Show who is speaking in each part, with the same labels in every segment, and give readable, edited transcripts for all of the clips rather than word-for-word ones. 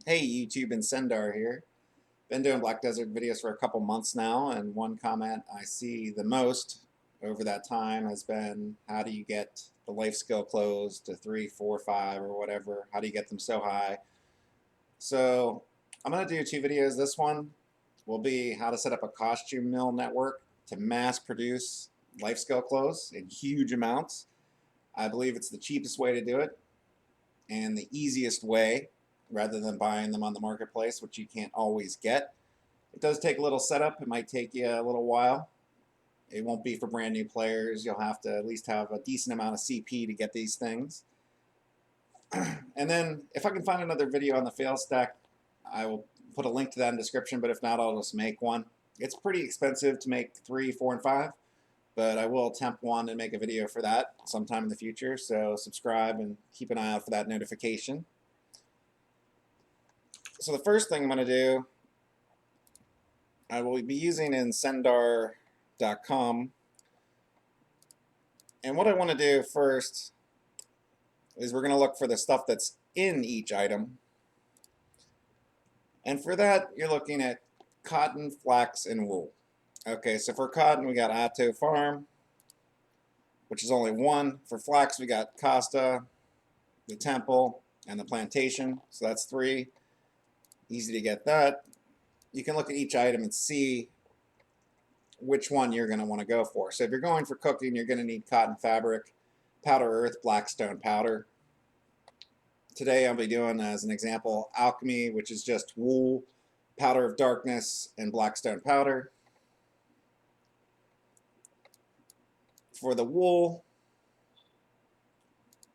Speaker 1: Hey YouTube, Incendar here. Been doing Black Desert videos for a couple months now, and one comment I see the most over that time has been, how do you get the life skill clothes to 3, 4, 5, or whatever? How do you get them so high? So I'm going to do two videos. This one will be how to set up a costume mill network to mass produce life skill clothes in huge amounts. I believe it's the cheapest way to do it and the easiest way, rather than buying them on the marketplace, which you can't always get. It does take a little setup. It might take you a little while. It won't be for brand new players. You'll have to at least have a decent amount of CP to get these things. And then if I can find another video on the fail stack, I will put a link to that in the description, but if not, I'll just make one. It's pretty expensive to make 3, 4, and 5, but I will attempt one and make a video for that sometime in the future, so subscribe and keep an eye out for that notification. So the first thing I'm going to do, I will be using Incendar.com, and what I want to do first is we're going to look for the stuff that's in each item, and for that you're looking at cotton, flax, and wool. Okay, so for cotton we got Atto Farm, which is only one. For flax we got Costa, the Temple, and the Plantation, so that's 3. Easy to get that. You can look at each item and see which one you're going to want to go for. So if you're going for cooking, you're going to need cotton fabric, powder earth, black stone powder. Today I'll be doing, as an example, alchemy, which is just wool, powder of darkness, and black stone powder. For the wool,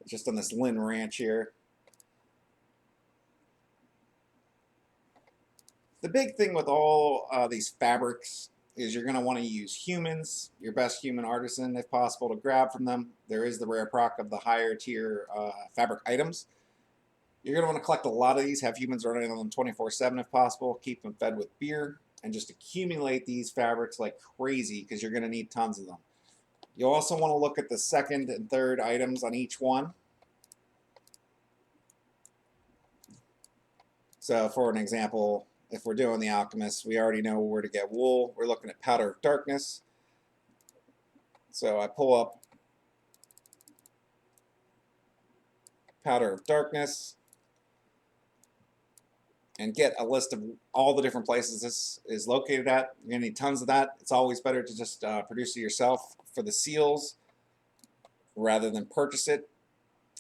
Speaker 1: just on this Lynn Ranch here, the big thing with all these fabrics is you're going to want to use humans, your best human artisan if possible, to grab from them. There is the rare proc of the higher tier fabric items. You're going to want to collect a lot of these, have humans running on them 24/7 if possible, keep them fed with beer, and just accumulate these fabrics like crazy because you're going to need tons of them. You'll also want to look at the second and third items on each one. So for an example, if we're doing the alchemist, we already know where to get wool. We're looking at powder of darkness. So I pull up powder of darkness and get a list of all the different places this is located at. You're going to need tons of that. It's always better to just produce it yourself. For the seals, rather than purchase it.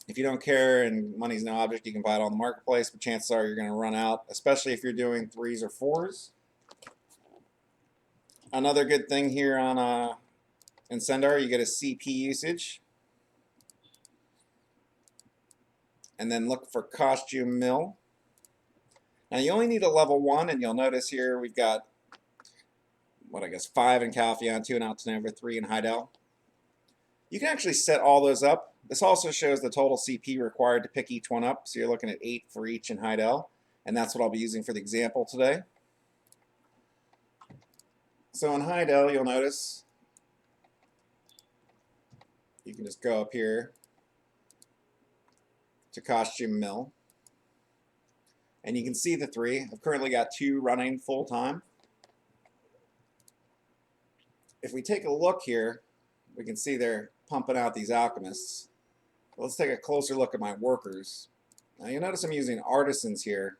Speaker 1: If you don't care and money's no object, you can buy it on the marketplace, but chances are you're going to run out, especially if you're doing 3s or 4s. Another good thing here on Incendar, you get a CP usage. And then look for costume mill. Now you only need a level 1, and you'll notice here we've got, 5 in Calpheon, 2 in Altanova, 3 in Heidel. You can actually set all those up. This also shows the total CP required to pick each one up, so you're looking at 8 for each in Heidel, and that's what I'll be using for the example today. So in Heidel, you'll notice you can just go up here to Costume Mill, and you can see the 3. I've currently got 2 running full time. If we take a look here, we can see they're pumping out these alchemists. Let's take a closer look at my workers. Now you'll notice I'm using artisans here.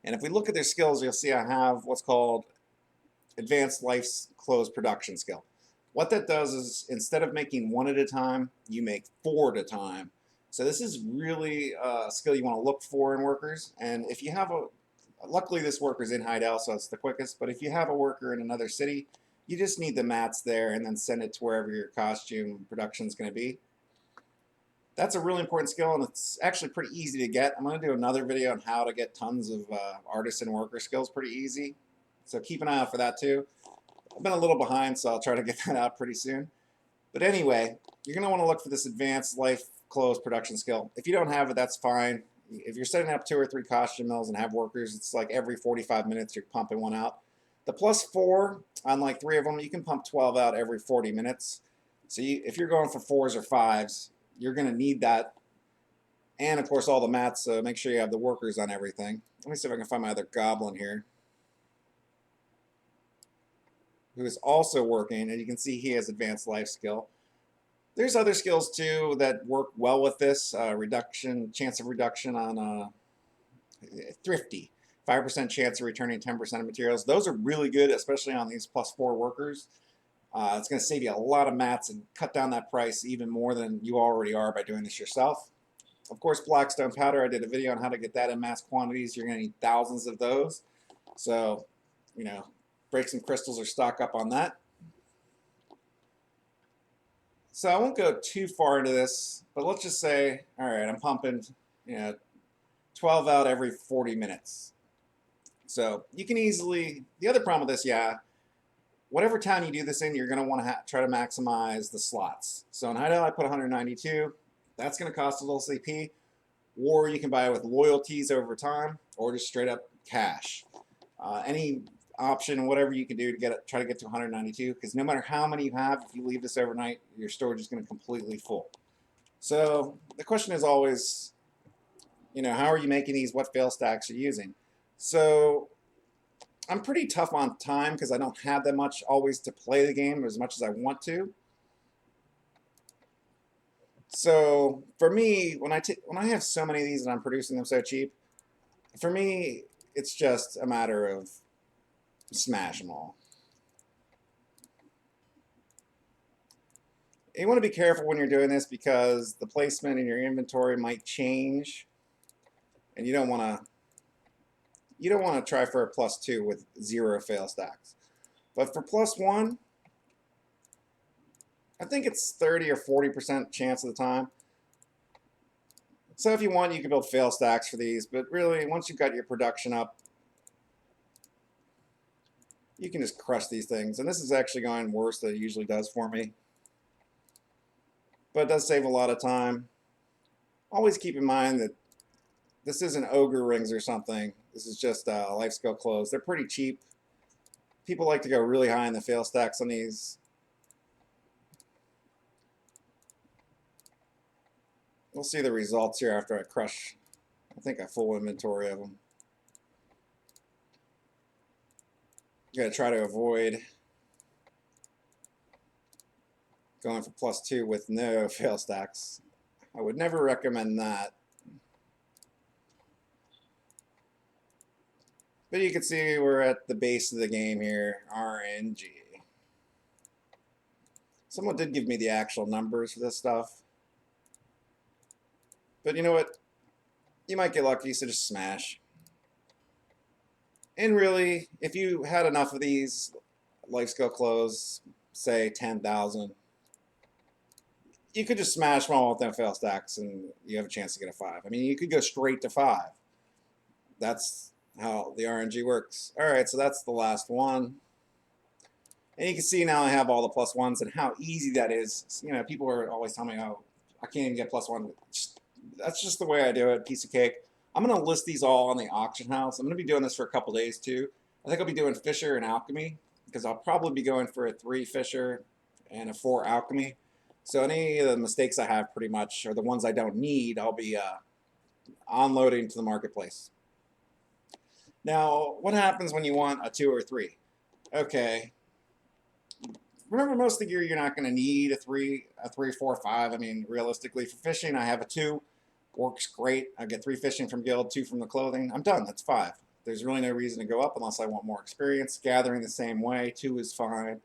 Speaker 1: And if we look at their skills, you'll see I have what's called advanced life clothes production skill. What that does is, instead of making 1 at a time, you make 4 at a time. So this is really a skill you want to look for in workers. And if you have luckily this worker's in Heidel, so it's the quickest, but if you have a worker in another city, you just need the mats there and then send it to wherever your costume production is going to be. That's a really important skill, and it's actually pretty easy to get. I'm going to do another video on how to get tons of artisan worker skills pretty easy. So keep an eye out for that too. I've been a little behind, so I'll try to get that out pretty soon. But anyway, you're going to want to look for this advanced life clothes production skill. If you don't have it, that's fine. If you're setting up 2 or 3 costume mills and have workers, it's like every 45 minutes you're pumping one out. The +4 on like 3 of them, you can pump 12 out every 40 minutes. So if you're going for 4s or 5s, you're going to need that And of course all the mats, so make sure you have the workers on everything. Let me see if I can find my other goblin here, who is also working, and you can see he has advanced life skill. There's other skills too that work well with this. Chance of reduction on thrifty. 5% chance of returning 10% of materials. Those are really good, especially on these +4 workers. It's going to save you a lot of mats and cut down that price even more than you already are by doing this yourself. Of course, Blackstone powder, I did a video on how to get that in mass quantities. You're going to need thousands of those. So, you know, break some crystals or stock up on that. So I won't go too far into this, but let's just say, all right, I'm pumping, 12 out every 40 minutes. So you can easily, the other problem with this, whatever town you do this in, you're going to want to try to maximize the slots. So in Hideout, I put 192. That's going to cost a little CP, or you can buy it with loyalties over time, or just straight up cash. Any option, whatever you can do to try to get to 192, because no matter how many you have, if you leave this overnight, your storage is going to completely full. So the question is always, how are you making these? What fail stacks are you using? So I'm pretty tough on time because I don't have that much always to play the game as much as I want to. So for me, when I have so many of these and I'm producing them so cheap, for me, it's just a matter of smash them all. You want to be careful when you're doing this because the placement in your inventory might change, and you don't want to try for a +2 with 0 fail stacks. But for +1, I think it's 30 or 40% chance of the time. So if you want, you can build fail stacks for these, but really, once you've got your production up, you can just crush these things. And this is actually going worse than it usually does for me. But it does save a lot of time. Always keep in mind that this isn't ogre rings or something. This is just life skill clothes. They're pretty cheap. People like to go really high in the fail stacks on these. We'll see the results here after I crush, I think, a full inventory of them. You gotta try to avoid going for +2 with no fail stacks. I would never recommend that. But you can see we're at the base of the game here, RNG. Someone did give me the actual numbers for this stuff. But you know what? You might get lucky, so just smash. And really, if you had enough of these life skill clothes, say 10,000, you could just smash them all with them fail stacks and you have a chance to get a 5. I mean, you could go straight to 5. That's how the RNG works. All right, so that's the last one. And you can see now I have all the +1s and how easy that is. People are always telling me, oh, I can't even get +1. That's just the way I do it, piece of cake. I'm going to list these all on the auction house. I'm going to be doing this for a couple days too. I think I'll be doing Fisher and Alchemy because I'll probably be going for a 3 Fisher and a 4 Alchemy. So any of the mistakes I have pretty much, or the ones I don't need, I'll be unloading to the marketplace. Now, what happens when you want a 2 or 3? Okay. Remember, most of the gear you're not going to need a 3, 4, 5. I mean, realistically, for fishing, I have a 2. Works great. I get 3 fishing from guild, 2 from the clothing. I'm done. That's 5. There's really no reason to go up unless I want more experience. Gathering the same way, 2 is fine.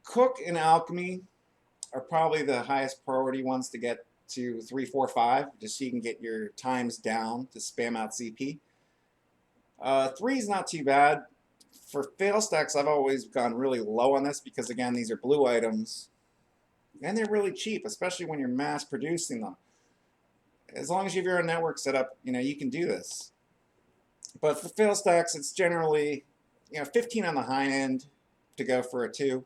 Speaker 1: Cook and Alchemy are probably the highest priority ones to get to 3, 4, 5, just so you can get your times down to spam out CP. 3 is not too bad. For fail stacks, I've always gone really low on this because, again, these are blue items. And they're really cheap, especially when you're mass producing them. As long as you have your own network set up, you can do this. But for fail stacks, it's generally 15 on the high end to go for a 2.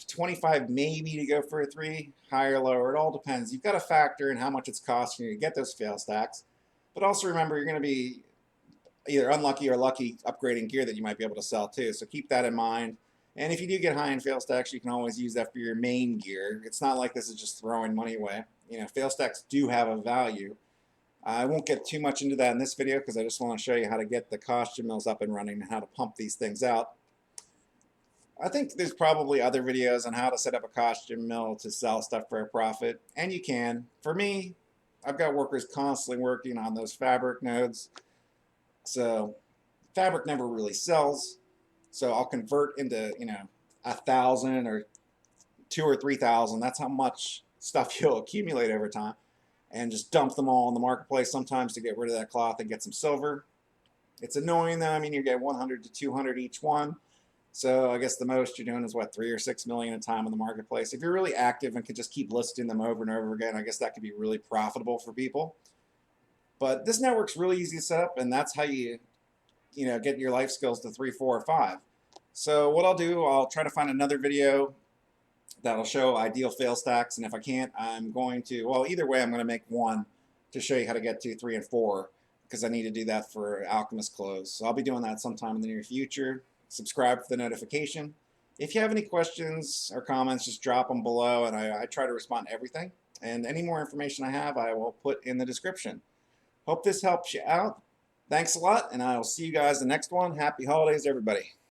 Speaker 1: 25 maybe to go for a 3, higher or lower, it all depends. You've got to factor in how much it's costing you to get those fail stacks. But also remember, you're going to be either unlucky or lucky upgrading gear that you might be able to sell too. So keep that in mind. And if you do get high in fail stacks, you can always use that for your main gear. It's not like this is just throwing money away. You know, fail stacks do have a value. I won't get too much into that in this video because I just want to show you how to get the costume mills up and running and how to pump these things out. I think there's probably other videos on how to set up a costume mill to sell stuff for a profit, and you can. For me, I've got workers constantly working on those fabric nodes, so fabric never really sells. So I'll convert into 1,000 or 2,000 or 3,000. That's how much stuff you'll accumulate over time, and just dump them all in the marketplace sometimes to get rid of that cloth and get some silver. It's annoying though. I mean, you get 100 to 200 each one. So I guess the most you're doing is what, 3 or 6 million a time in the marketplace. If you're really active and can just keep listing them over and over again, I guess that could be really profitable for people. But this network's really easy to set up, and that's how you get your life skills to 3, 4, or 5. So what I'll do, I'll try to find another video that'll show ideal fail stacks, and if I can't, I'm going to, well, either way, I'm going to make one to show you how to get to 3 and 4, because I need to do that for alchemist clothes. So I'll be doing that sometime in the near future. Subscribe for the notification. If you have any questions or comments, just drop them below, and I try to respond to everything. And any more information I have, I will put in the description. Hope this helps you out. Thanks a lot, and I will see you guys in the next one. Happy holidays, everybody.